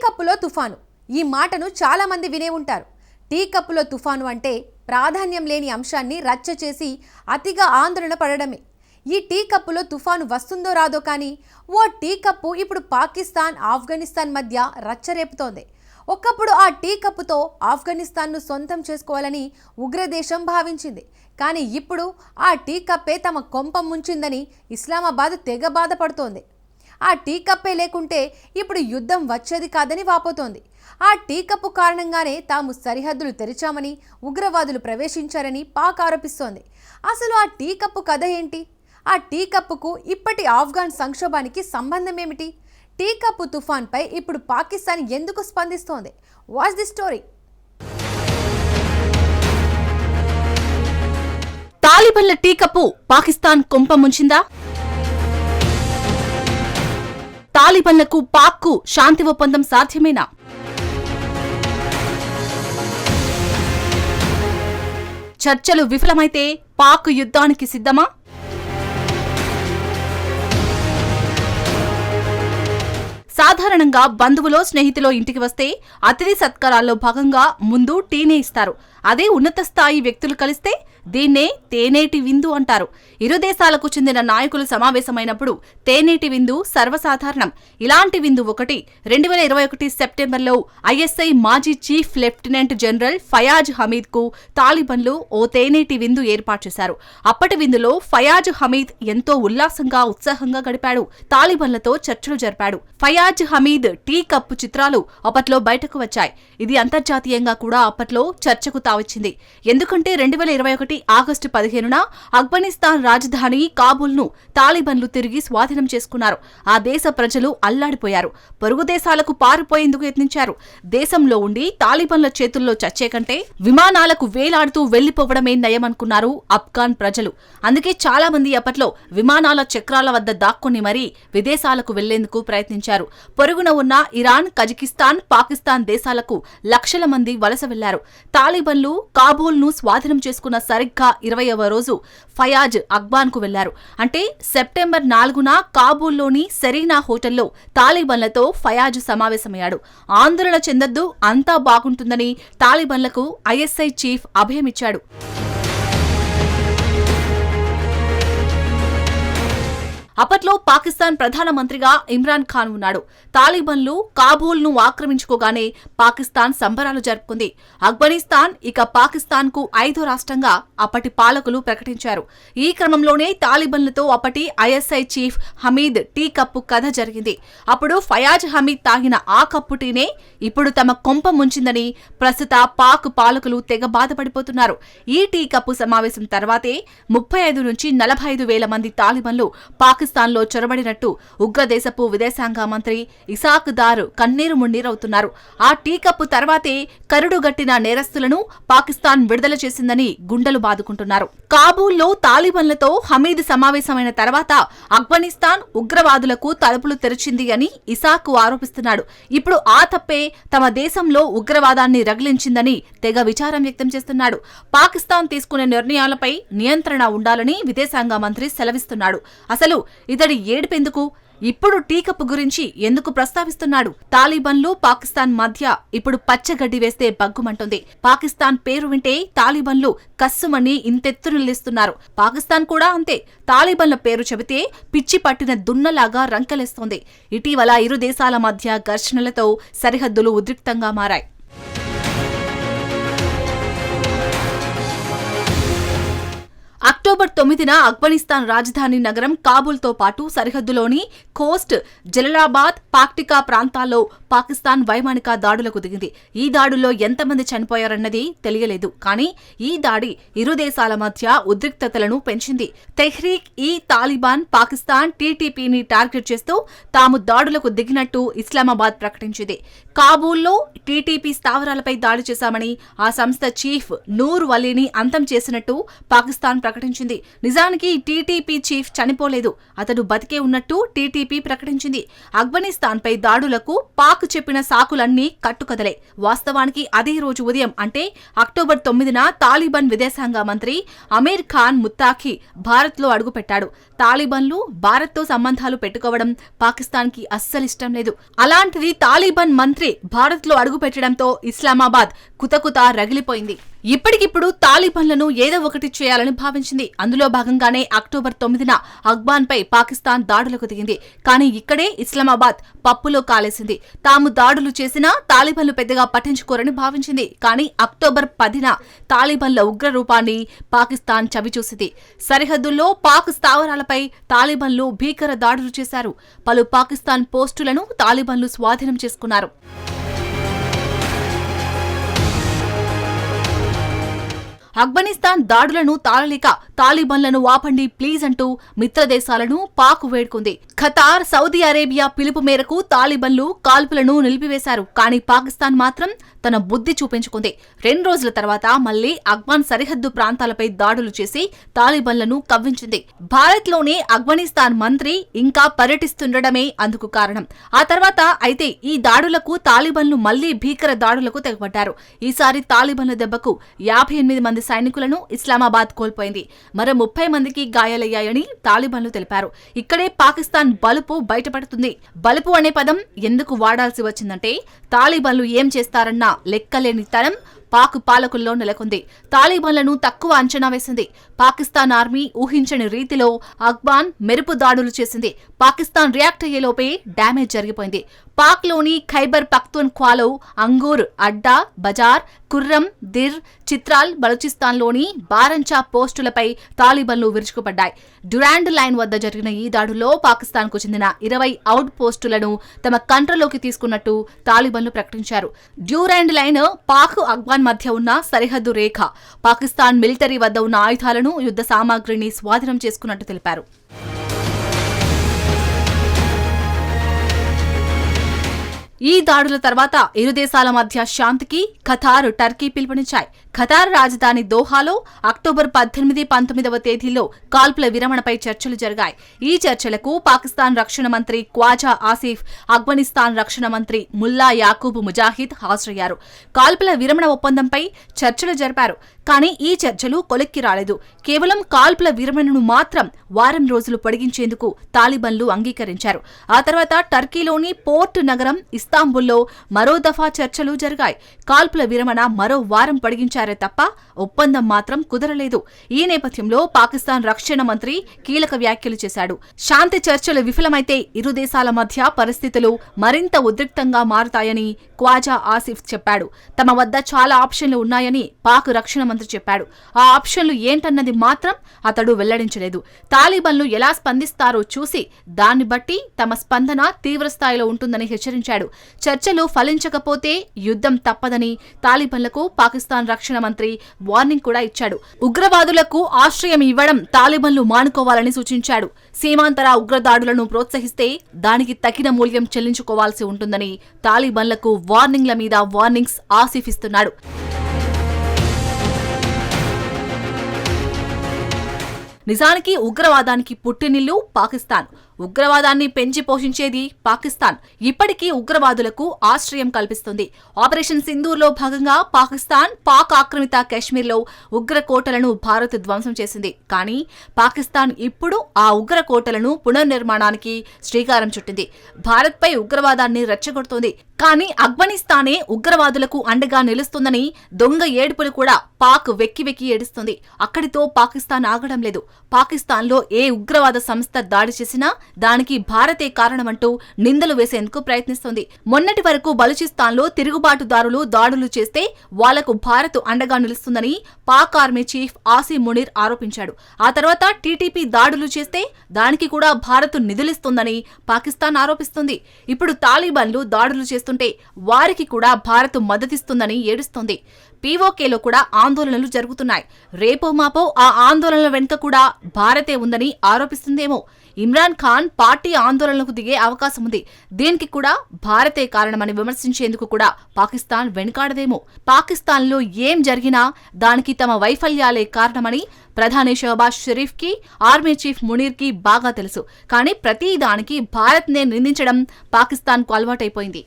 కప్పులో తుఫాను. ఈ మాటను చాలామంది వినే ఉంటారు. టీ కప్పులో తుఫాను అంటే ప్రాధాన్యం లేని అంశాన్ని రచ్చ చేసి అతిగా ఆందోళన పడడమే. ఈ టీ కప్పులో తుఫాను వస్తుందో రాదో కానీ ఓ టీ కప్పు ఇప్పుడు పాకిస్తాన్, ఆఫ్ఘనిస్తాన్ మధ్య రచ్చ రేపుతోంది. ఒకప్పుడు ఆ టీ కప్పుతో ఆఫ్ఘనిస్తాన్ను సొంతం చేసుకోవాలని ఉగ్రదేశం భావించింది. కానీ ఇప్పుడు ఆ టీ కప్పే తమ కొంప ముంచిందని ఇస్లామాబాద్ తెగ బాధపడుతోంది. ఆ టీ కప్పే లేకుంటే ఇప్పుడు యుద్ధం వచ్చేది కాదని వాపోతోంది. ఆ టీ కప్పు కారణంగానే తాము సరిహద్దులు తెరిచామని, ఉగ్రవాదులు ప్రవేశించారని పాక్ ఆరోపిస్తోంది. అసలు ఆ టీ కప్పు కథ ఏంటి? ఆ టీ కప్పుకు ఇప్పటి ఆఫ్ఘాన్ సంక్షోభానికి సంబంధం ఏమిటి? టీ కప్పు తుఫాన్పై ఇప్పుడు పాకిస్తాన్ ఎందుకు స్పందిస్తోంది? What's the story? తాలిబన్ల టీ కప్పు పాకిస్తాన్ కొంప ముంచిందా? తాలిబన్లకు పాక్కు శాంతి ఒప్పందం సాధ్యమేనా? చర్చలు విఫలమైతే పాక్ యుద్ధానికి సిద్ధమా? సాధారణంగా బంధువులో, స్నేహితులో ఇంటికి వస్తే అతిథి సత్కారాల్లో భాగంగా ముందు టీనే ఇస్తారు. అదే ఉన్నత స్థాయి వ్యక్తులు కలిస్తే దీన్నే తేనేటి విందు అంటారు. ఇరు దేశాలకు చెందిన నాయకులు సమావేశమైనప్పుడు తేనేటి విందు సర్వసాధారణం. ఇలాంటి విందు ఒకటి 2021 సెప్టెంబర్లో ఐఎస్ఐ మాజీ chief lieutenant general Faiz Hameed కు తాలిబన్లు ఓ తేనేటి విందు ఏర్పాటు చేశారు. అప్పటి విందులో ఫయాజ్ హమీద్ ఎంతో ఉల్లాసంగా, ఉత్సాహంగా గడిపాడు. తాలిబన్లతో చర్చలు జరిపాడు. ఫయాజ్ హమీద్ టీ కప్పు చిత్రాలు అప్పట్లో బయటకు వచ్చాయి. ఇది అంతర్జాతీయంగా కూడా అప్పట్లో చర్చకు తావచ్చింది. ఎందుకంటే 2021 ఆగస్టు 15న ఆఫ్ఘనిస్తాన్ రాజధాని కాబూల్ను తాలిబన్లు తిరిగి స్వాధీనం చేసుకున్నారు. ఆ దేశ ప్రజలు అల్లాడిపోయారు. పొరుగు దేశాలకు పారిపోయేందుకు యత్నించారు. దేశంలో ఉండి తాలిబన్ల చేతుల్లో చచ్చే కంటే విమానాలకు వేలాడుతూ వెళ్లిపోవడమే నయమనుకున్నారు ఆఫ్ఘాన్ ప్రజలు. అందుకే చాలా మంది అప్పట్లో విమానాల చక్రాల వద్ద దాక్కుని మరీ విదేశాలకు వెళ్లేందుకు ప్రయత్నించారు. పొరుగున ఉన్న ఇరాన్, కజకిస్తాన్, పాకిస్తాన్ దేశాలకు లక్షల మంది వలస వెళ్లారు. తాలిబన్లు కాబూల్ను స్వాధీనం చేసుకున్న సరిగ్గా 20వ రోజు ఫయాజ్ అక్బాన్కు వెళ్లారు. అంటే సెప్టెంబర్ 4న కాబూల్లోని సెరీనా హోటల్లో తాలిబన్లతో ఫయాజ్ సమావేశమయ్యాడు. ఆందోళన చెందొద్దు, అంతా బాగుంటుందని తాలిబన్లకు ఐఎస్ఐ చీఫ్ అభయమిచ్చాడు. అప్పట్లో పాకిస్తాన్ ప్రధానమంత్రిగా ఇమ్రాన్ ఖాన్ ఉన్నాడు. తాలిబన్లు కాబూల్ను ఆక్రమించుకోగానే పాకిస్తాన్ సంబరాలు జరుపుకుంది. ఆఫ్ఘనిస్తాన్ ఇక పాకిస్తాన్కు 5వ రాష్ట్రంగా అప్పటి పాలకులు ప్రకటించారు. ఈ క్రమంలోనే తాలిబన్లతో అప్పటి ISI chief Hameed tea cup కథ జరిగింది. అప్పుడు ఫయాజ్ హమీద్ తాగిన ఆ కప్పు టీనే ఇప్పుడు తమ కొంప ముంచిందని ప్రస్తుత పాక్ పాలకులు తెగ బాధపడిపోతున్నారు. ఈ టీ కప్పు సమావేశం తర్వాతే 35 నుంచి 45 వేల మంది తాలిబన్లు పాకిస్తాన్లో చొరబడినట్టు ఉగ్రదేశపు విదేశాంగ మంత్రి ఇసాక్ దార్ కన్నీరు మున్నీరవుతున్నారు. ఆ టీ కప్పు తర్వాతే కరుడుగట్టిన నేరస్తులను పాకిస్తాన్ విడుదల చేసిందని గుండెలు బాదుకుంటున్నారు. కాబూల్లో తాలిబన్లతో హమీద్ సమావేశమైన తర్వాత ఆఫ్ఘనిస్తాన్ ఉగ్రవాదులకు తలుపులు తెరిచింది అని ఇసాక్ ఆరోపిస్తున్నాడు. ఇప్పుడు ఆ తప్పే తమ దేశంలో ఉగ్రవాదాన్ని రగిలించిందని తెగ విచారం వ్యక్తం చేస్తున్నాడు. పాకిస్తాన్ తీసుకునే నిర్ణయాలపై నియంత్రణ ఉండాలని విదేశాంగ మంత్రి సెలవిస్తున్నాడు. అసలు ఇతడి ఏడుపెందుకు? ఇప్పుడు టీ కప్పు గురించి ఎందుకు ప్రస్తావిస్తున్నాడు? తాలిబన్లు, పాకిస్తాన్ మధ్య ఇప్పుడు పచ్చగడ్డి వేస్తే బగ్గుమంటుంది. పాకిస్తాన్ పేరు వింటే తాలిబన్లు కస్సుమని ఇంతెత్తున నిలుస్తున్నారు. పాకిస్తాన్ కూడా అంతే. తాలిబన్ల పేరు చెబితే పిచ్చి పట్టిన దున్నలాగా రంకెలేస్తోంది. ఇటీవల ఇరు దేశాల మధ్య ఘర్షణలతో సరిహద్దులు ఉద్రిక్తంగా మారాయి. అక్టోబర్ 9న ఆఫ్ఘనిస్తాన్ రాజధాని నగరం కాబూల్తో పాటు సరిహద్దులోని కోస్ట్, జలాలాబాద్, పాక్టికా ప్రాంతాల్లో పాకిస్తాన్ వైమానిక దాడులకు దిగింది. ఈ దాడుల్లో ఎంతమంది చనిపోయారన్నది తెలియలేదు. కానీ ఈ దాడి ఇరు దేశాల మధ్య ఉద్రిక్తతలను పెంచింది. తెహ్రీక్ ఈ తాలిబాన్ పాకిస్తాన్ టీటీపీని టార్గెట్ చేస్తూ తాము దాడులకు దిగినట్టు ఇస్లామాబాద్ ప్రకటించింది. కాబూల్లో టీటీపీ స్థావరాలపై దాడి చేశామని, ఆ సంస్థ చీఫ్ నూర్ వలీని అంతం చేసినట్టు పాకిస్తాన్ ప్రకటించింది. నిజానికి టీటీపీ చీఫ్ చనిపోలేదు, అతడు బతికే ఉన్నట్టు టీటీపీ ప్రకటించింది. ఆఫ్ఘనిస్తాన్పై దాడులకు పాక్ చెప్పిన సాకులన్నీ కట్టుకదలే. వాస్తవానికి అదే రోజు ఉదయం అంటే అక్టోబర్ 9న తాలిబాన్ విదేశాంగ మంత్రి అమీర్ ఖాన్ ముత్తాఖీ భారత్లో అడుగుపెట్టాడు. తాలిబాన్లు భారత్తో సంబంధాలు పెట్టుకోవడం పాకిస్తాన్కి అస్సలిష్టం లేదు. అలాంటిది తాలిబాన్ మంత్రి భారత్లో అడుగుపెట్టడంతో ఇస్లామాబాద్ కుతకుత రగిలిపోయింది. ఇప్పటికిప్పుడు తాలిబాన్లను ఏదో ఒకటి చేయాలని భావించింది. అందులో భాగంగానే అక్టోబర్ 9న అఫ్ఘాన్పై పాకిస్తాన్ దాడులకు దిగింది. కానీ ఇక్కడే ఇస్లామాబాద్ పప్పులో కాలేసింది. తాము దాడులు చేసినా తాలిబాన్లు పెద్దగా పట్టించుకోరని భావించింది. కానీ అక్టోబర్ 10న తాలిబాన్ల ఉగ్ర రూపాన్ని పాకిస్తాన్ చవిచూసింది. సరిహద్దుల్లో పాక్ స్థావరాలపై తాలిబాన్లు భీకర దాడులు చేశారు. పలు పాకిస్తాన్ పోస్టులను తాలిబాన్లు స్వాధీనం చేసుకున్నారు. ఆఫ్ఘనిస్తాన్ దాడులను తాళలేక తాలిబాన్లను ఆపండి ప్లీజ్ అంటూ మిత్రదేశాలను పాక్ వేడుకుంది. ఖతార్, సౌదీ అరేబియా పిలుపు మేరకు తాలిబాన్లు కాల్పులను నిలిపివేశారు. కానీ పాకిస్తాన్ మాత్రం తన బుద్ధి చూపించుకుంది. 2 రోజుల తర్వాత మళ్లీ ఆఫ్ఘాన్ సరిహద్దు ప్రాంతాలపై దాడులు చేసి తాలిబాన్లను కవ్వించింది. భారత్లోనే ఆఫ్ఘనిస్తాన్ మంత్రి ఇంకా పర్యటిస్తుండడమే అందుకు కారణం. ఆ తర్వాత అయితే ఈ దాడులకు తాలిబాన్లు మళ్లీ భీకర దాడులకు తెగబడ్డారు. ఈసారి తాలిబాన్ల దెబ్బకు 58 మంది సైనికులను ఇస్లామాబాద్ కోల్పోయింది. మరో 30 మందికి గాయాలయ్యాయని తాలిబాన్లు తెలిపారు. ఇక్కడే పాకిస్తాన్ బలుపు బయటపడుతుంది. బలుపు అనే పదం ఎందుకు వాడాల్సి వచ్చిందంటే తాలిబాన్లు ఏం చేస్తారన్న లెక్కలేని తరం పాక్ పాలకుల్లో నెలకొంది. తాలిబాన్లను తక్కువ అంచనా వేసింది. పాకిస్తాన్ ఆర్మీ ఊహించని రీతిలో అఫ్ఘాన్ మెరుపు దాడులు చేసింది. పాకిస్తాన్ రియాక్ట్ అయ్యేలోపే డ్యామేజ్ జరిగిపోయింది. పాక్లోని ఖైబర్ పఖ్తూన్ఖ్వాలో అంగూర్, అడ్డా, బజార్, కుర్రం, దిర్, చిత్రాల్, బలూచిస్తాన్లోని బారంచా పోస్టులపై తాలిబాన్లు విరుచుకుపడ్డాయి. డ్యురాండ్ లైన్ వద్ద జరిగిన ఈ దాడుల్లో పాకిస్తాన్కు చెందిన 20 అవుట్ పోస్టులను తమ కంట్రోల్లోకి తీసుకున్నట్టు తాలిబాన్లు ప్రకటించారు. డ్యురాండ్ లైన్ పాక్ అఫ్ఘాన్ మధ్య ఉన్న సరిహద్దు రేఖ. పాకిస్తాన్ మిలిటరీ వద్ద ఉన్న ఆయుధాలను, యుద్ధ సామాగ్రిని స్వాధీనం చేసుకున్నట్టు తెలిపారు. ఈ దాడుల తర్వాత ఇరు దేశాల మధ్య శాంతికి ఖతార్, టర్కీ పిలుపునిచ్చాయి. ఖతార్ రాజధాని దోహాలో అక్టోబర్ 18, 19వ తేదీల్లో కాల్పుల విరమణపై చర్చలు జరిగాయి. ఈ చర్చలకు పాకిస్తాన్ రక్షణ మంత్రి ఖ్వాజా ఆసిఫ్, ఆఫ్ఘనిస్తాన్ రక్షణ మంత్రి ముల్లా యాకూబ్ ముజాహిద్ హాజరయ్యారు. కాల్పుల విరమణ ఒప్పందంపై చర్చలు జరిపారు. కానీ ఈ చర్చలు కొలిక్కి రాలేదు. కేవలం కాల్పుల విరమణను మాత్రం వారం రోజులు పొడిగించేందుకు తాలిబాన్లు అంగీకరించారు. ఆ తర్వాత టర్కీలోని పోర్ట్ నగరం ఇస్తాంబుల్లో మరో దఫా చర్చలు జరిగాయి. కాల్పుల విరమణ మరో వారం పొడిగించారే తప్ప ఒప్పందం మాత్రం కుదరలేదు. ఈ నేపథ్యంలో పాకిస్తాన్ రక్షణ మంత్రి కీలక వ్యాఖ్యలు చేశాడు. శాంతి చర్చలు విఫలమైతే ఇరు దేశాల మధ్య పరిస్థితులు మరింత ఉద్రిక్తంగా మారుతాయని ఖ్వాజా ఆసిఫ్ చెప్పాడు. తమ వద్ద చాలా ఆప్షన్లు ఉన్నాయని పాక్ రక్షణ మంత్రి చెప్పాడు. ఆ ఆప్షన్లు ఏంటన్నది మాత్రం అతడు వెల్లడించలేదు. తాలిబాన్లు ఎలా స్పందిస్తారో చూసి దాన్ని బట్టి తమ స్పందన తీవ్రస్థాయిలో ఉంటుందని హెచ్చరించాడు. చర్చలు ఫలించకపోతే యుద్ధం తప్పదని తాలిబాన్లకు పాకిస్తాన్ రక్షణ మంత్రి వార్నింగ్ కూడా ఇచ్చాడు. ఉగ్రవాదులకు ఆశ్రయం ఇవ్వడం తాలిబాన్లు మానుకోవాలని సూచించాడు. సీమాంతర ఉగ్రదాడులను ప్రోత్సహిస్తే దానికి తగిన మూల్యం చెల్లించుకోవాల్సి ఉంటుందని తాలిబాన్లకు వార్నింగ్ల మీద వార్నింగ్స్ ఆసిఫ్ ఇస్తున్నాడు. నిజానికి ఉగ్రవాదానికి పుట్టినిల్లు పాకిస్తాన్. ఉగ్రవాదాన్ని పెంచి పోషించేది పాకిస్తాన్. ఇప్పటికీ ఉగ్రవాదులకు ఆశ్రయం కల్పిస్తుంది. ఆపరేషన్ సింధూర్లో భాగంగా పాకిస్తాన్ పాక్ ఆక్రమిత కాశ్మీర్లో ఉగ్రకోటలను భారత్ ధ్వంసం చేసింది. కానీ పాకిస్తాన్ ఇప్పుడు ఆ ఉగ్రకోటలను పునర్నిర్మాణానికి శ్రీకారం చుట్టింది. భారత్పై ఉగ్రవాదాన్ని రెచ్చగొడుతోంది. కానీ ఆఫ్ఘనిస్తానే ఉగ్రవాదులకు అండగా నిలుస్తుందని దొంగ ఏడుపులు కూడా పాక్ వెక్కి వెక్కి ఏడుస్తుంది. అక్కడితో పాకిస్తాన్ ఆగడం లేదు. పాకిస్తాన్లో ఏ ఉగ్రవాద సంస్థ దాడి చేసినా దానికి భారతే కారణమంటూ నిందలు వేసేందుకు ప్రయత్నిస్తోంది. మొన్నటి వరకు బలూచిస్తాన్లో తిరుగుబాటుదారులు దాడులు చేస్తే వాళ్లకు భారత్ అండగా నిలుస్తుందని పాక్ ఆర్మీ చీఫ్ ఆసిమ్ మునీర్ ఆరోపించాడు. ఆ తర్వాత టీటీపీ దాడులు చేస్తే దానికి కూడా భారత్ నిధులిస్తుందని పాకిస్తాన్ ఆరోపిస్తుంది. ఇప్పుడు తాలిబాన్లు దాడులు చేస్తుంటే వారికి కూడా భారత్ మద్దతిస్తుందని ఏడుస్తోంది. పీఓకేలో కూడా ఆందోళనలు జరుగుతున్నాయి. రేపో మాపో ఆ ఆందోళనల వెనుక కూడా భారతే ఉందని ఆరోపిస్తుందేమో. ఇమ్రాన్ ఖాన్ పార్టీ ఆందోళనలకు దిగే అవకాశం ఉంది. దీనికి కూడా భారతే కారణమని విమర్శించేందుకు కూడా పాకిస్తాన్ వెనుకాడదేమో. పాకిస్తాన్లో ఏం జరిగినా దానికి తమ వైఫల్యాలే కారణమని ప్రధాని షహబాజ్ షరీఫ్ కి, ఆర్మీ చీఫ్ మునీర్ కి బాగా తెలుసు. కానీ ప్రతి దానికి భారత్నే నిందించడం పాకిస్తాన్కు అలవాటైపోయింది.